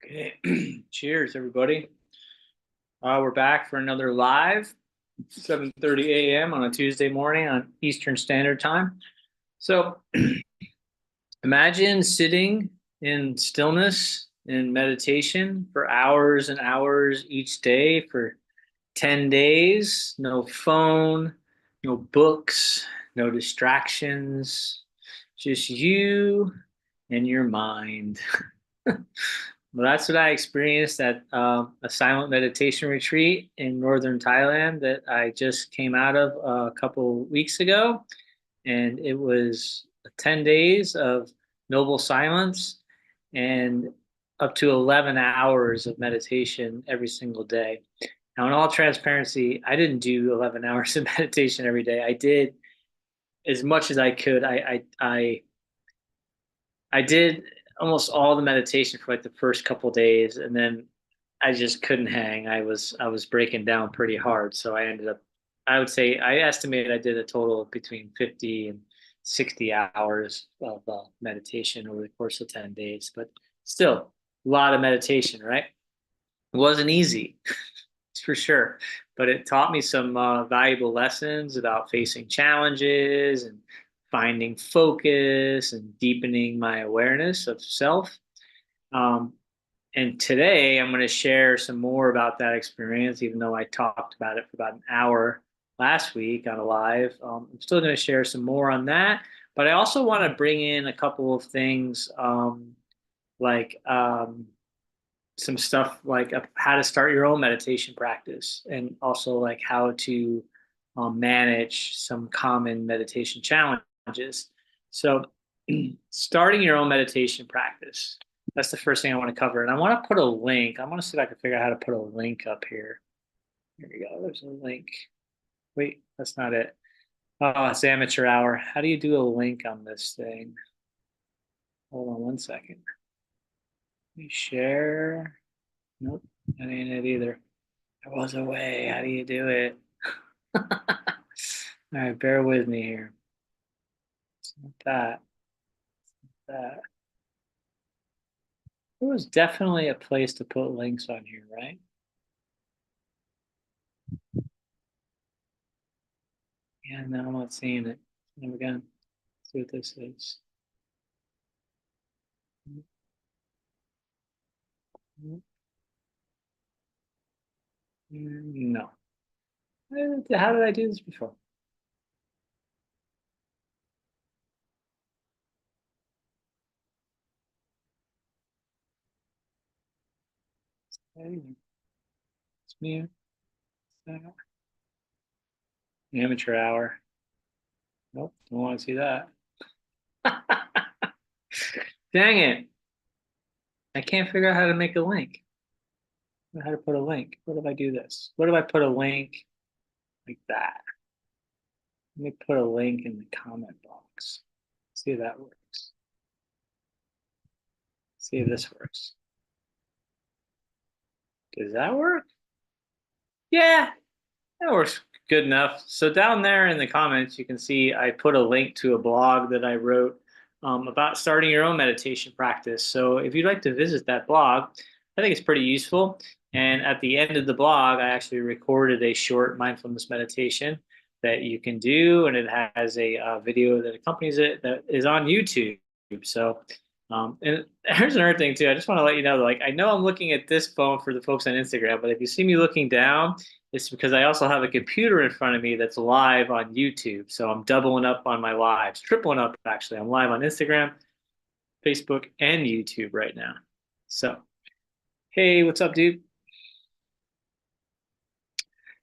Okay. Cheers, everybody. We're back for another live, 7:30 a.m. on a Tuesday morning on Eastern Standard Time. So imagine sitting in stillness in meditation for hours and hours each day for 10 days. No phone, no books, no distractions, just you and your mind. Well, that's what I experienced at a silent meditation retreat in northern Thailand that I just came out of a couple weeks ago. And it was 10 days of noble silence and up to 11 hours of meditation every single day. Now, in all transparency, I didn't do 11 hours of meditation every day. I did as much as I could. I did almost all the meditation for like the first couple days, and then I just couldn't hang. I was breaking down pretty hard, so I ended up. I would say I estimated I did a total of between 50 and 60 hours of meditation over the course of 10 days, but still a lot of meditation, right? It wasn't easy, for sure. But it taught me some valuable lessons about facing challenges and finding focus and deepening my awareness of self. Um, and today I'm going to share some more about that experience, even though I talked about it for about an hour last week on a live. I'm still going to share some more on that. But I also want to bring in a couple of things like some stuff like how to start your own meditation practice and also like how to manage some common meditation challenges. So, starting your own meditation practice. That's the first thing I want to cover. And I want to put a link. I want to see if I can figure out how to put a link up here. Here we go. There's a link. Wait, that's not it. Oh, it's amateur hour. How do you do a link on this thing? Hold on one second. Let me share. Nope, that ain't it either. There was a way. How do you do it? All right, bear with me here. It's not that. That. There was definitely a place to put links on here, right? Yeah, no, I'm not seeing it. Never again. See what this is. No. How did I do this before? It's me. Amateur hour. Nope, don't want to see that. Dang it. I can't figure out how to make a link. How to put a link. What if I do this? What if I put a link like that? Let me put a link in the comment box. See if that works. See if this works. Does that work? Yeah, that works good enough. So down there in the comments, you can see I put a link to a blog that I wrote about starting your own meditation practice. So if you'd like to visit that blog, I think it's pretty useful. And at the end of the blog, I actually recorded a short mindfulness meditation that you can do, and it has a video that accompanies it that is on YouTube. So, and here's another thing too. I just want to let you know, like, I know I'm looking at this phone for the folks on Instagram, but if you see me looking down, it's because I also have a computer in front of me that's live on YouTube. So I'm doubling up on my lives, tripling up actually. I'm live on Instagram, Facebook, and YouTube right now. So, hey, what's up, dude?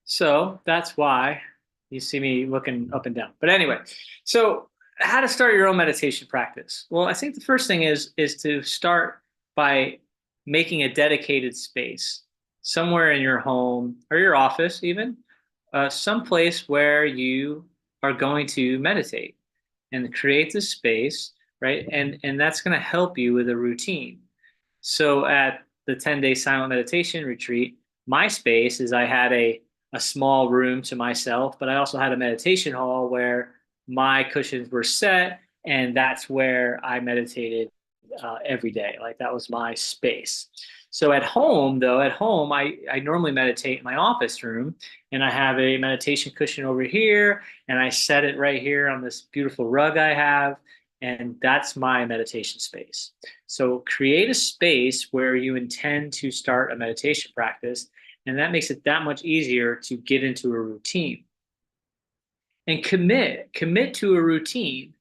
So that's why you see me looking up and down. But anyway, so how to start your own meditation practice? Well, I think the first thing is to start by making a dedicated space somewhere in your home or your office, even some place where you are going to meditate and create the space, right? And that's going to help you with a routine. So at the 10-day silent meditation retreat, my space is I had a small room to myself, but I also had a meditation hall where my cushions were set, and that's where I meditated every day. Like that was my space. So at home, though, at home, I normally meditate in my office room, and I have a meditation cushion over here, and I set it right here on this beautiful rug I have, and that's my meditation space. So create a space where you intend to start a meditation practice, and that makes it that much easier to get into a routine and commit to a routine.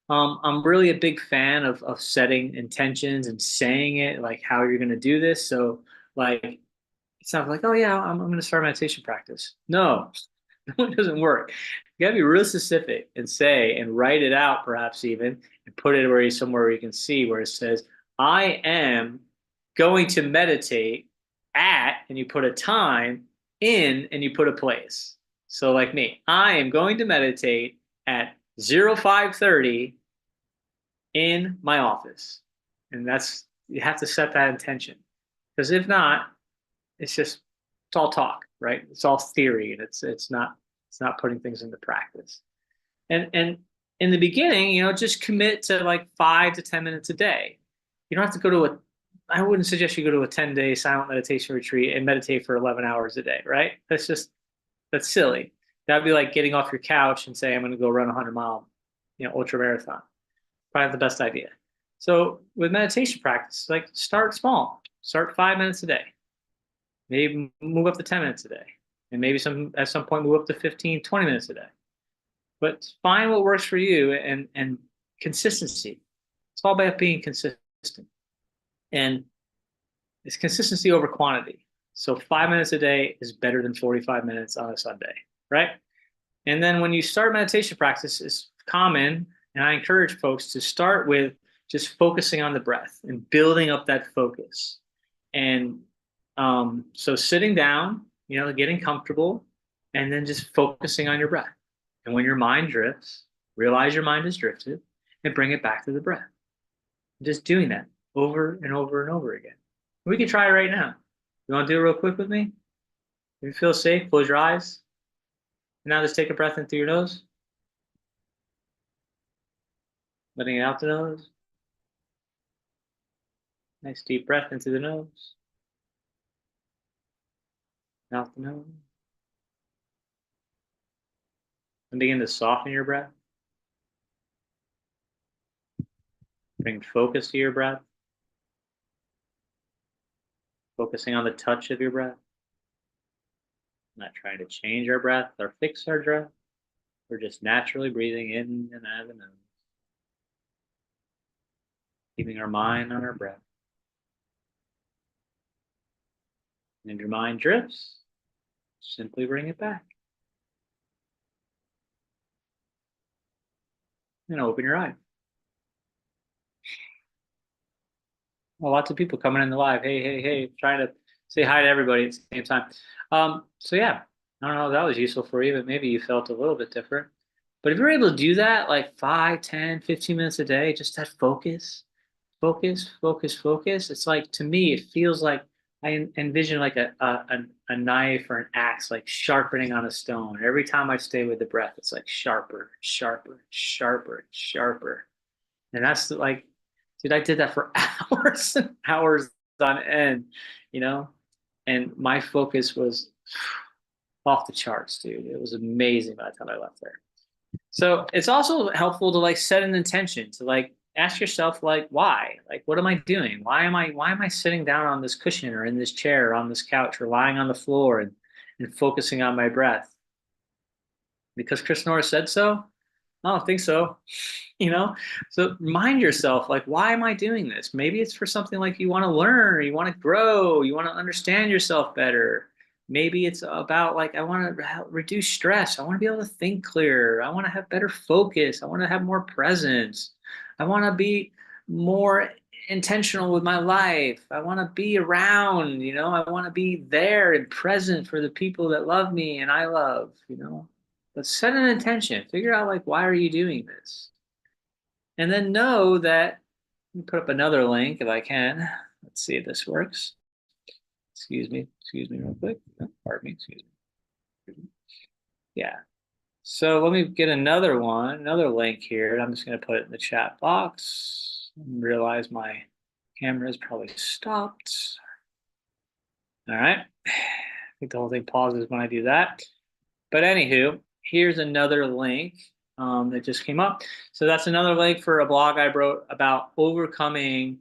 I'm really a big fan of setting intentions and saying it like how you're going to do this. So like it's not like, oh yeah, I'm going to start a meditation practice. No, it doesn't work. You got to be real specific and say and write it out, perhaps even, and put it where you somewhere where you can see where it says, I am going to meditate at, and you put a time in, and you put a place. So like me, I am going to meditate at 05:30 in my office. And that's, you have to set that intention. Because if not, it's all talk, right? It's all theory, and it's not putting things into practice. And in the beginning, just commit to like 5 to 10 minutes a day. You don't have to go to a I wouldn't suggest you go to a 10-day silent meditation retreat and meditate for 11 hours a day, right? That's silly. That'd be like getting off your couch and say, I'm going to go run a 100-mile, ultra marathon. Probably the best idea. So with meditation practice, like start small. Start 5 minutes a day. Maybe move up to 10 minutes a day. And maybe at some point move up to 15, 20 minutes a day. But find what works for you, and consistency. It's all about being consistent. And it's consistency over quantity. So 5 minutes a day is better than 45 minutes on a Sunday, right? And then when you start meditation practice, it's common, and I encourage folks to start with just focusing on the breath and building up that focus. And so sitting down, getting comfortable, and then just focusing on your breath. And when your mind drifts, realize your mind has drifted and bring it back to the breath. Just doing that over and over and over again. We can try it right now. You want to do it real quick with me? If you feel safe, close your eyes. And now just take a breath in through your nose. Letting it out the nose. Nice deep breath into the nose. Out the nose. And begin to soften your breath. Bring focus to your breath. Focusing on the touch of your breath. Not trying to change our breath or fix our breath. We're just naturally breathing in and out of the nose. Keeping our mind on our breath. And if your mind drifts, simply bring it back. And open your eyes. Well, lots of people coming in the live. Hey, hey, hey, trying to say hi to everybody at the same time. So yeah, I don't know if that was useful for you, but maybe you felt a little bit different. But if you're able to do that like 5, 10, 15 minutes a day, just that focus, focus, focus, focus. It's like, to me, it feels like I envision like a knife or an axe, like sharpening on a stone. Every time I stay with the breath, it's like sharper, sharper, sharper, sharper. And that's like, dude, I did that for hours and hours on end, you know? And my focus was off the charts, dude. It was amazing by the time I left there. So it's also helpful to like set an intention, to like ask yourself, like, why? Like, what am I doing? Why am I sitting down on this cushion or in this chair or on this couch or lying on the floor and focusing on my breath? Because Chris Norris said so? I don't think so. So remind yourself, like, why am I doing this? Maybe it's for something like you want to learn, you want to grow, you want to understand yourself better. Maybe it's about like, I want to reduce stress. I want to be able to think clearer. I want to have better focus. I want to have more presence. I want to be more intentional with my life. I want to be around, I want to be there and present for the people that love me and I love. But set an intention. Figure out like, why are you doing this? And then know that, let me put up another link if I can. Let's see if this works. Excuse me real quick. Pardon me, excuse me. Yeah. So let me get another link here. I'm just going to put it in the chat box. Realize my camera is probably stopped. All right. I think the whole thing pauses when I do that. But anywho, here's another link that just came up. So that's another link for a blog I wrote about overcoming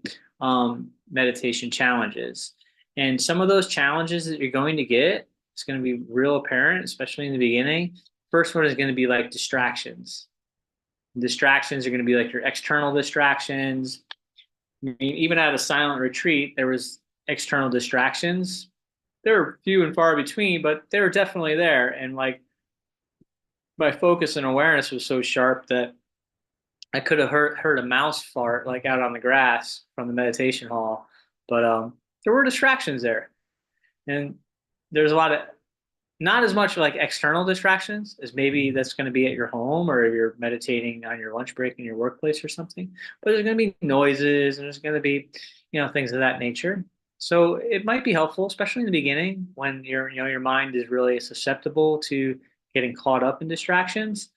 meditation challenges. And some of those challenges that you're going to get, it's going to be real apparent, especially in the beginning. First one is going to be like distractions. Distractions are going to be like your external distractions. I mean, even at a silent retreat, there was external distractions. They were few and far between, but they were definitely there. And like my focus and awareness was so sharp that I could have heard a mouse fart like out on the grass from the meditation hall. But there were distractions there, and there's a lot of not as much like external distractions as maybe that's going to be at your home or if you're meditating on your lunch break in your workplace or something. But there's going to be noises and there's going to be, things of that nature. So it might be helpful, especially in the beginning when your mind is really susceptible to getting caught up in distractions,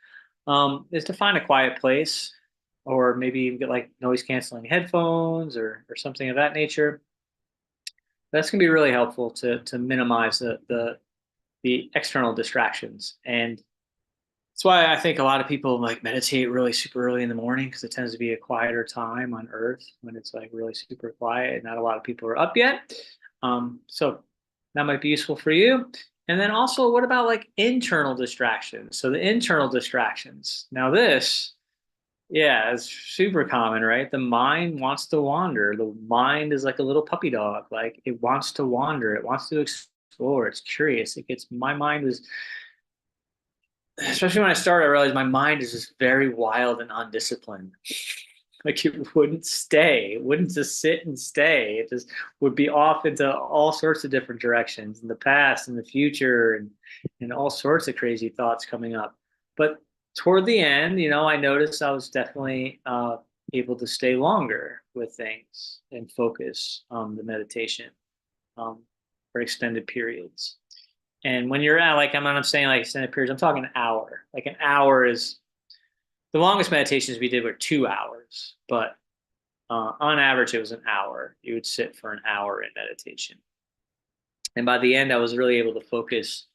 is to find a quiet place or maybe even get like noise canceling headphones or something of that nature. That's going to be really helpful to minimize the external distractions. And that's why I think a lot of people like meditate really super early in the morning because it tends to be a quieter time on Earth when it's like really super quiet and not a lot of people are up yet. So that might be useful for you. And then also, what about like internal distractions? So the internal distractions. Now this, yeah, it's super common, right? The mind wants to wander. The mind is like a little puppy dog. Like it wants to wander. It wants to explore. It's curious. My mind is, especially when I started, I realized my mind is just very wild and undisciplined. Like it wouldn't stay. It wouldn't just sit and stay. It just would be off into all sorts of different directions in the past, in the future, and all sorts of crazy thoughts coming up. But toward the end, I noticed I was definitely able to stay longer with things and focus on the meditation um, for extended periods. And when you're at like I'm saying like extended periods, I'm talking an hour. Like an hour is the longest meditations we did were 2 hours, but on average it was an hour. You would sit for an hour in meditation, and by the end I was really able to focus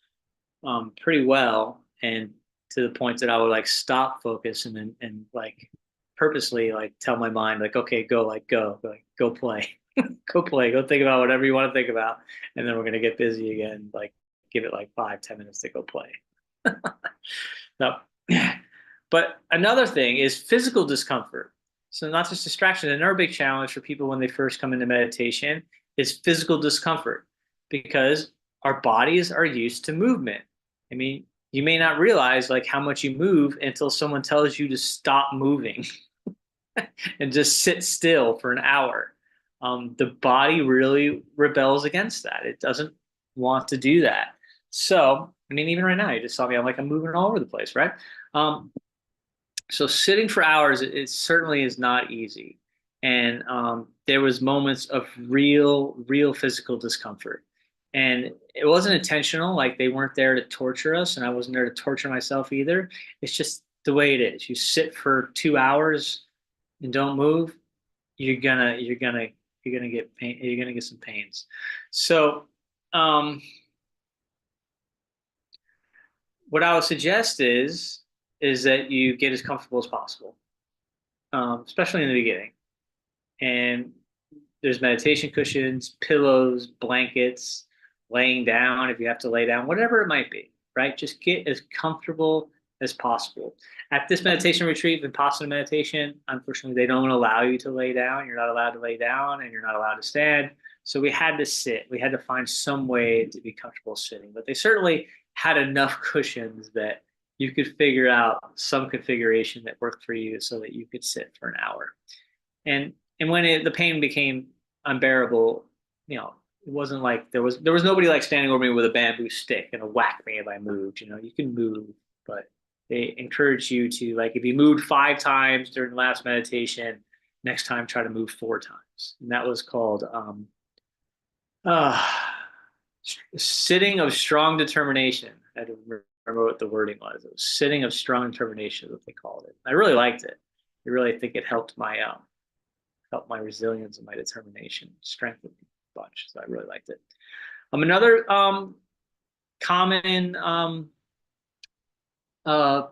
pretty well, and to the point that I would like stop focus and like purposely like tell my mind like okay go play go play go think about whatever you want to think about, and then we're gonna get busy again, like give it like 5-10 minutes to go play. No. But another thing is physical discomfort. So not just distraction. Another big challenge for people when they first come into meditation is physical discomfort because our bodies are used to movement. I mean, you may not realize like how much you move until someone tells you to stop moving and just sit still for an hour. The body really rebels against that. It doesn't want to do that. So, I mean, even right now, you just saw me. I'm moving all over the place, right? Um, so sitting for hours, it certainly is not easy. And there was moments of real physical discomfort. And it wasn't intentional, like they weren't there to torture us, and I wasn't there to torture myself either. It's just the way it is. You sit for 2 hours and don't move, you're gonna get pain, you're gonna get some pains. So um what I would suggest is that you get as comfortable as possible, especially in the beginning. And there's meditation cushions, pillows, blankets, laying down if you have to lay down, whatever it might be, right? Just get as comfortable as possible. At this meditation retreat, Vipassana meditation, unfortunately, they don't allow you to lay down. You're not allowed to lay down and you're not allowed to stand. So we had to sit. We had to find some way to be comfortable sitting. But they certainly had enough cushions that you could figure out some configuration that worked for you so that you could sit for an hour. And when the pain became unbearable, it wasn't like there was nobody like standing over me with a bamboo stick and whack me if I moved. You can move, but they encourage you to like if you moved 5 times during the last meditation, next time try to move 4 times. And that was called uh, sitting of strong determination. I don't remember what the wording was. It was sitting of strong determination, what they called it. I really liked it. I really think it helped my resilience and my determination, strengthened a bunch. So I really liked it. Another common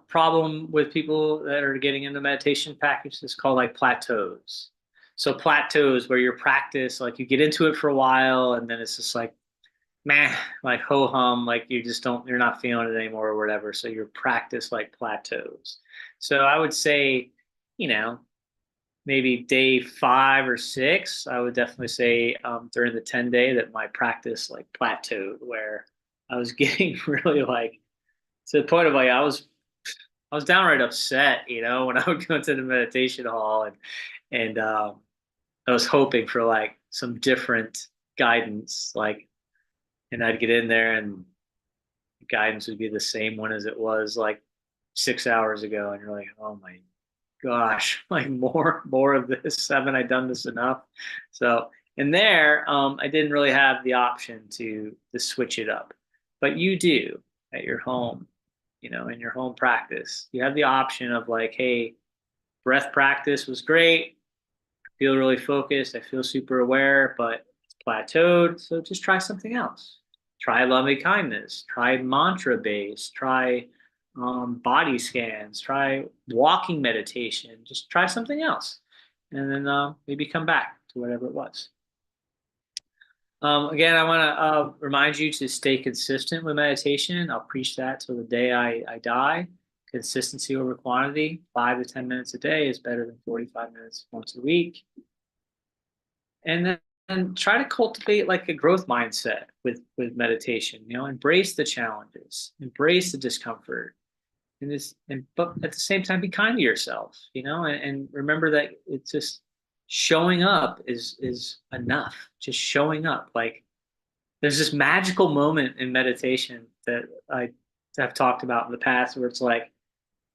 problem with people that are getting into meditation practice is called like plateaus. So plateaus where your practice, like you get into it for a while and then it's just like meh, like ho hum, like you just don't, you're not feeling it anymore or whatever. So your practice like plateaus. So I would say, you know, maybe day 5 or 6, I would definitely say during the 10 day that my practice like plateaued where I was getting really like to the point of like I was downright upset, when I would go to the meditation hall and I was hoping for like some different guidance, like, and I'd get in there and the guidance would be the same one as it was like 6 hours ago, and you're like, oh my gosh, like more of this. Haven't I done this enough? So in there, I didn't really have the option to switch it up, but you do at your home, in your home practice. You have the option of like, hey, breath practice was great. I feel really focused. I feel super aware, but it's plateaued. So just try something else. Try loving kindness. Try mantra based. Try body scans. Try walking meditation. Just try something else, and then maybe come back to whatever it was. Again, I want to remind you to stay consistent with meditation. I'll preach that till the day I die. Consistency over quantity, 5 to 10 minutes a day is better than 45 minutes once a week. And then and try to cultivate like a growth mindset with meditation. Embrace the challenges, embrace the discomfort, but at the same time be kind to yourself. And remember that it's just showing up is enough. Just showing up. Like there's this magical moment in meditation that I have talked about in the past where it's like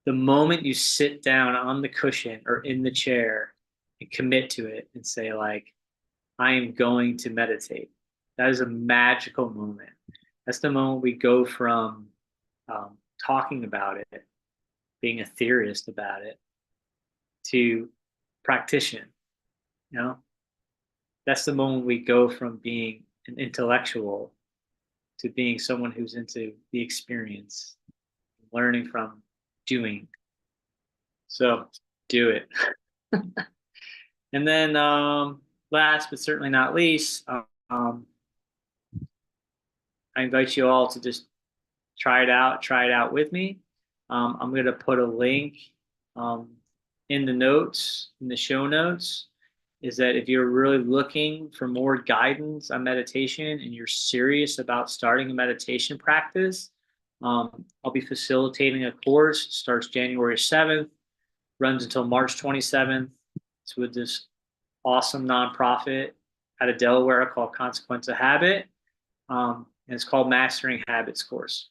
the moment you sit down on the cushion or in the chair and commit to it and say like I am going to meditate. That is a magical moment. That's the moment we go from talking about it, being a theorist about it, to practitioner. You know, that's the moment we go from being an intellectual to being someone who's into the experience, learning from doing. So do it. And then last but certainly not least, I invite you all to just try it out with me. I'm going to put a link um, in the notes, in the show notes, is that if you're really looking for more guidance on meditation and you're serious about starting a meditation practice, I'll be facilitating a course. It starts January 7th, runs until March 27th. It's with this awesome nonprofit out of Delaware called Consequence of Habit. And it's called Mastering Habits course.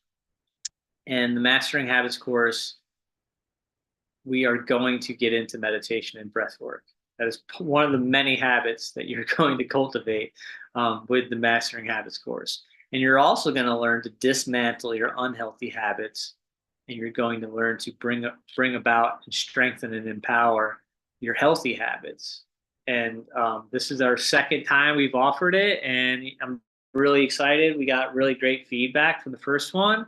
And the Mastering Habits course, we are going to get into meditation and breath work. That is one of the many habits that you're going to cultivate with the Mastering Habits course. And you're also going to learn to dismantle your unhealthy habits, and you're going to learn to bring about and strengthen and empower your healthy habits. And this is our second time we've offered it, and I'm really excited. We got really great feedback from the first one,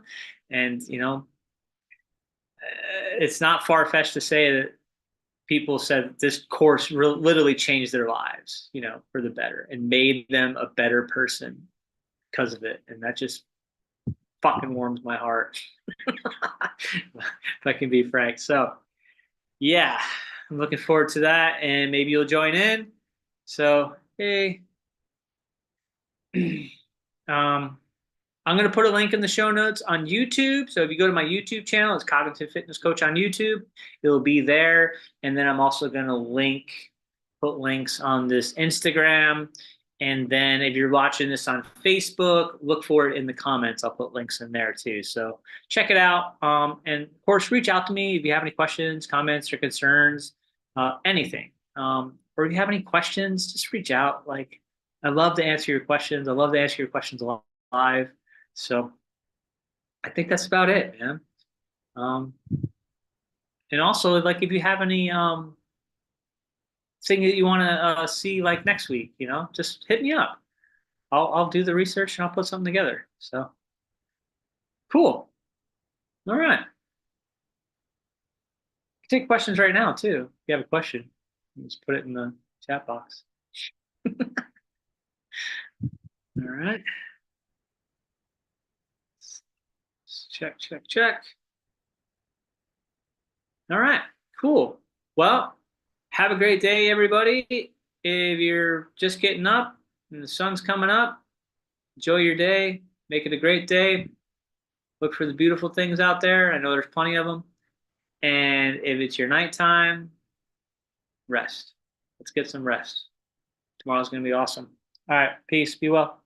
and it's not far-fetched to say that people said this course literally changed their lives, for the better and made them a better person because of it. And that just fucking warms my heart, if I can be frank. So, yeah, I'm looking forward to that, and maybe you'll join in. So, hey, um, I'm going to put a link in the show notes on YouTube. So if you go to my YouTube channel, it's Cognitive Fitness Coach on YouTube. It'll be there. And then I'm also going to put links on this Instagram. And then if you're watching this on Facebook, look for it in the comments. I'll put links in there too. So check it out. And of course, reach out to me if you have any questions, comments, or concerns, anything. Or if you have any questions, just reach out. Like, I love to answer your questions. I love to answer your questions live. So I think that's about it, man. Um, and also, like, if you have any thing that you want to see like next week, just hit me up. I'll do the research and I'll put something together. So cool. All right. Take questions right now too. If you have a question, you just put it in the chat box. All right. Check, check, check. All right. Cool. Well, have a great day, everybody. If you're just getting up and the sun's coming up, enjoy your day. Make it a great day. Look for the beautiful things out there. I know there's plenty of them. And if it's your nighttime, rest. Let's get some rest. Tomorrow's going to be awesome. All right. Peace. Be well.